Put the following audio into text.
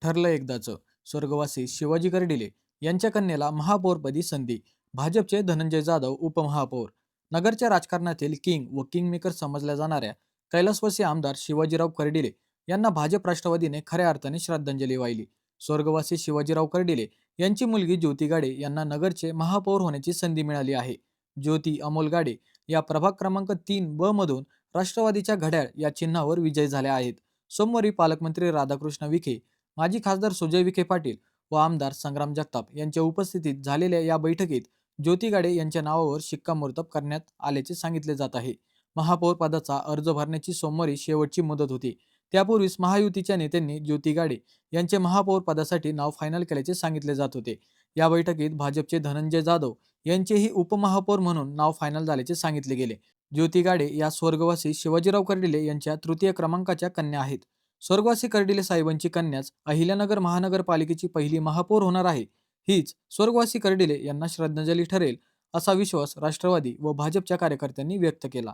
ठरलं एकदाचं. स्वर्गवासी शिवाजी कर्डिले यांच्या कन्येला महापौरपदी संधी. भाजपचे धनंजय जाधव उपमहापौर. नगरच्या राजकारणातील किंग व किंगमेकर समजल्या जाणाऱ्या कैलासवासी आमदार शिवाजीराव कर्डिले यांना भाजप राष्ट्रवादीने खऱ्या अर्थाने श्रद्धांजली वाहिली. स्वर्गवासी शिवाजीराव कर्डिले यांची मुलगी ज्योती गाडे यांना नगरचे महापौर होण्याची संधी मिळाली आहे. ज्योती अमोल गाडे या प्रभाग क्रमांक 3 ब मधून राष्ट्रवादीच्या घड्याळ या चिन्हावर विजयी झाल्या आहेत. सोमवारी पालकमंत्री राधाकृष्ण विखे, माजी खासदार सुजय विखे पाटील व आमदार संग्राम जगताप यांच्या उपस्थितीत झालेल्या या बैठकीत ज्योती गाडे यांच्या नावावर शिक्कामोर्तब करण्यात आल्याचे सांगितले जात आहे. महापौर पदाचा अर्ज भरण्याची सोमवारी शेवटची मुदत होती. त्यापूर्वीच महायुतीच्या नेत्यांनी ज्योती गाडे यांचे महापौर पदासाठी नाव फायनल केल्याचे सांगितले जात होते. या बैठकीत भाजपचे धनंजय जाधव यांचेही उपमहापौर म्हणून नाव फायनल झाल्याचे सांगितले गेले. ज्योती गाडे या स्वर्गवासी शिवाजीराव कर्डिले यांच्या तृतीय क्रमांकाच्या कन्या आहेत. स्वर्गवासी कर्डिले साहेबांची कन्याच अहिल्यानगर महानगरपालिकेची पहिली महापौर होणार आहे. हीच स्वर्गवासी कर्डिले यांना श्रद्धांजली ठरेल असा विश्वास राष्ट्रवादी व भाजपच्या कार्यकर्त्यांनी व्यक्त केला.